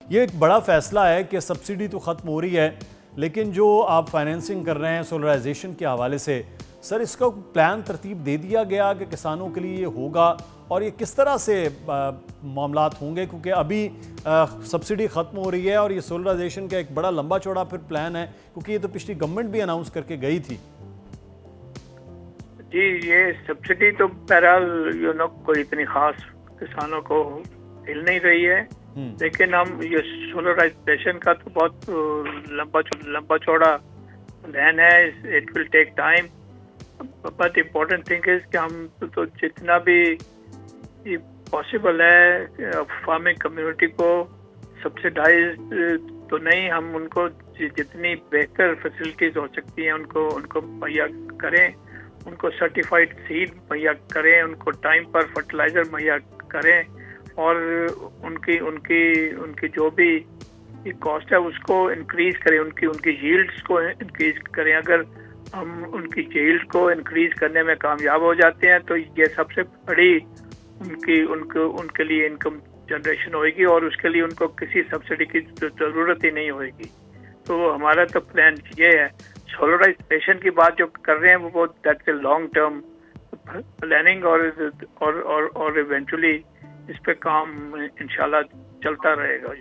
یہ ایک بڑا فیصلہ ہے کہ سبسڈی تو ختم ہو رہی ہے، لیکن جو آپ فائنینسنگ کر رہے ہیں سولرائزیشن کے حوالے سے، سر اس کا پلان ترتیب دے دیا گیا کہ کسانوں کے لیے یہ ہوگا اور یہ کس طرح سے معاملات ہوں گے؟ کیونکہ ابھی سبسڈی ختم ہو رہی ہے اور یہ سولرائزیشن کا ایک بڑا لمبا چوڑا پھر پلان ہے، کیونکہ یہ تو پچھلی گورنمنٹ بھی اناؤنس کر کے گئی تھی۔ جی، یہ سبسڈی تو بہرحال کوئی اتنی خاص کسانوں کو مل نہیں رہی ہے، لیکن ہم یہ سولرائزیشن کا تو بہت لمبا چوڑا پلان ہے۔ It will take time, but important thing is کہ ہم تو جتنا بھی پاسبل ہے فارمنگ کمیونٹی کو سبسڈائز تو نہیں، ہم ان کو جتنی بہتر فیسلٹیز ہو سکتی ہیں ان کو مہیا کریں، ان کو سرٹیفائڈ سیڈ مہیا کریں، ان کو ٹائم پر فرٹیلائزر مہیا کریں، اور ان کی جو بھی کاسٹ ہے اس کو انکریز کریں، ان کی ییلڈس کو انکریز کریں۔ اگر ہم ان کی ییلڈ کو انکریز کرنے میں کامیاب ہو جاتے ہیں تو یہ سب سے بڑی ان کے لیے انکم جنریشن ہوئے گی، اور اس کے لیے ان کو کسی سبسڈی کی ضرورت ہی نہیں ہوئے گی۔ تو ہمارا تو پلان یہ ہے۔ سولرائزیشن کی بات جو کر رہے ہیں وہ that's a long term planning, اور ایونچولی اس پہ کام انشاءاللہ چلتا رہے گا۔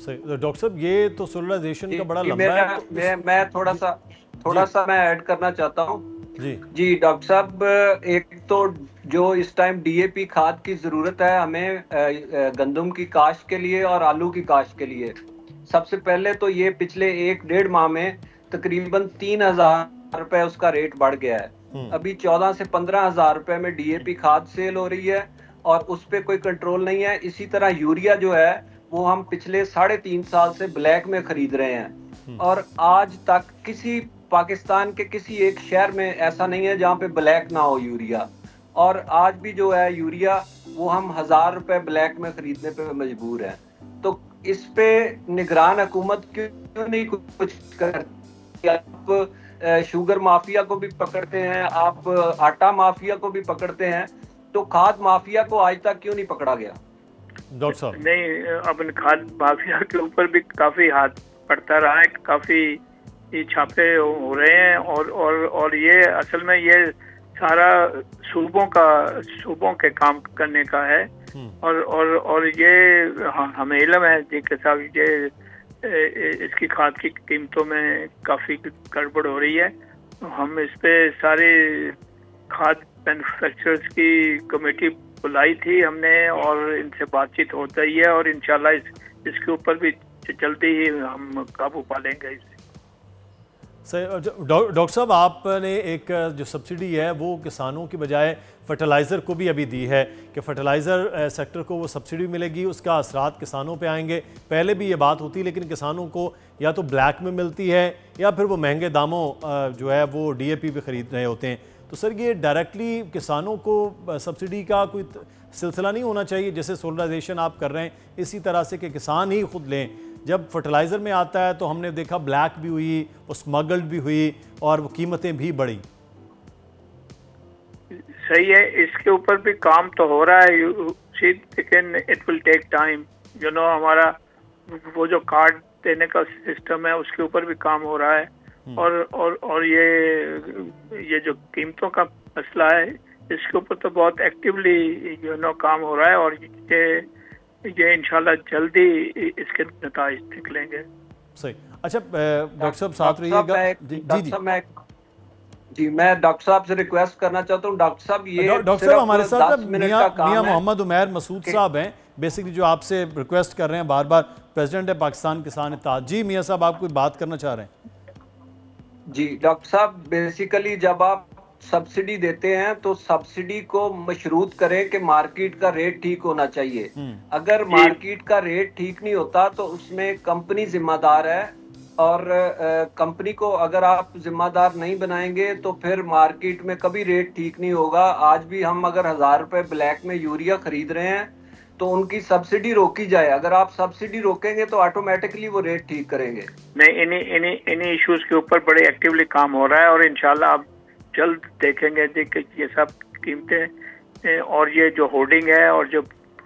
صحیح ڈاکٹر صاحب، یہ تو سولرائزیشن کا بڑا لمبا ہے۔ میں تھوڑا سا میں ایڈ کرنا چاہتا ہوں۔ جی ڈاکٹر صاحب، ایک تو جو اس ٹائم ڈی اے پی کھاد کی ضرورت ہے ہمیں گندم کی کاشت کے لیے اور آلو کی کاشت کے لیے، سب سے پہلے تو یہ پچھلے 1-1.5 ماہ میں تقریباً 3,000 روپے اس کا ریٹ بڑھ گیا ہے۔ ابھی 14 سے 15,000 روپے میں ڈی اے پی کھاد سیل ہو رہی ہے اور اس پہ کوئی کنٹرول نہیں ہے۔ اسی طرح یوریا جو ہے وہ ہم پچھلے 3.5 سال سے بلیک میں خرید رہے ہیں، اور آج تک کسی پاکستان کے کسی ایک شہر میں ایسا نہیں ہے جہاں پہ بلیک نہ ہو یوریا، اور آج بھی جو ہے یوریا وہ ہم 1,000 روپے بلیک میں خریدنے پہ مجبور ہیں۔ تو اس پہ نگران حکومت کیوں نہیں کچھ کرتی؟ آپ شوگر مافیا کو بھی پکڑتے ہیں، آپ آٹا مافیا کو بھی پکڑتے ہیں، تو کھاد مافیا کو آج تک کیوں نہیں پکڑا گیا؟ ڈاکٹر صاحب نہیں، اب کھاد مافیا کے اوپر بھی کافی ہاتھ پڑتا رہا ہے، کافی چھاپے ہو رہے ہیں، اور یہ اصل میں یہ سارا صوبوں کے کام کرنے کا ہے، اور یہ ہمیں علم ہے جی کہ صاحب یہ اس کی کھاد کی قیمتوں میں کافی گڑبڑ ہو رہی ہے۔ ہم اس پہ سارے کھاد مینوفیکچررز کی کمیٹی بلائی تھی ہم نے، اور ان سے بات چیت ہوتا ہی ہے، اور انشاءاللہ اس کے اوپر بھی جلدی ہی ہم قابو پا لیں گے۔ ڈاکٹر صاحب، آپ نے ایک جو سبسڈی ہے وہ کسانوں کی بجائے فرٹیلائزر کو بھی ابھی دی ہے کہ فرٹیلائزر سیکٹر کو وہ سبسڈی ملے گی، اس کا اثرات کسانوں پہ آئیں گے۔ پہلے بھی یہ بات ہوتی، لیکن کسانوں کو یا تو بلیک میں ملتی ہے یا پھر وہ مہنگے داموں جو ہے وہ ڈی اے پی پہ خرید رہے ہوتے ہیں۔ تو سر یہ ڈائریکٹلی کسانوں کو سبسڈی کا کوئی سلسلہ نہیں ہونا چاہیے؟ جیسے سولرائزیشن آپ کر رہے ہیں اسی طرح سے کہ کسان ہی خود لیں۔ جب فرٹیلائزر میں آتا ہے تو ہم نے دیکھا بلیک بھی ہوئی، وہ اسمگلڈ بھی ہوئی، اور وہ قیمتیں بھی بڑھی۔ صحیح ہے، اس کے اوپر بھی کام تو ہو رہا ہے، لیکن اٹ ول ٹیک ٹائم۔ ہمارا وہ جو کارڈ دینے کا سسٹم ہے اس کے اوپر بھی کام ہو رہا ہے، اور یہ جو قیمتوں کا مسئلہ ہے اس کے اوپر تو بہت ایکٹیولی کام ہو رہا ہے، اور یہ انشاءاللہ جلدی اس کے نتائج نکلیں گے۔ صحیح۔ اچھا ڈاکٹر صاحب ساتھ رہیے گا۔ جی میں ڈاکٹر صاحب سے ریکویسٹ کرنا چاہتا ہوں، ڈاکٹر صاحب یہ ڈاکٹر صاحب ہمارے ساتھ میاں محمد عمیر مسعود صاحب ہیں، بیسکلی جو آپ سے ریکویسٹ کر رہے ہیں بار بار، پریزیڈنٹ ہے پاکستان کسان اتحاد۔ جی میاں صاحب، آپ کوئی بات کرنا چاہ رہے ہیں؟ جی ڈاکٹر صاحب، بیسیکلی جب آپ سبسڈی دیتے ہیں تو سبسڈی کو مشروط کریں کہ مارکیٹ کا ریٹ ٹھیک ہونا چاہیے۔ اگر مارکیٹ کا ریٹ ٹھیک نہیں ہوتا تو اس میں کمپنی ذمہ دار ہے، اور کمپنی کو اگر آپ ذمہ دار نہیں بنائیں گے تو پھر مارکیٹ میں کبھی ریٹ ٹھیک نہیں ہوگا۔ آج بھی ہم اگر 1,000 روپے بلیک میں یوریا خرید رہے ہیں تو ان کی سبسڈی روکی جائے۔ اگر آپ سبسڈی روکیں گے تو آٹومیٹکلی وہ ریٹ ٹھیک کریں گے۔ نہیں، انہی ایشوز کے اوپر بڑے ایکٹیولی کام ہو رہا ہے، اور انشاءاللہ آپ جلد دیکھیں گے کہ یہ سب قیمتیں اور یہ جو ہولڈنگ ہے اور جو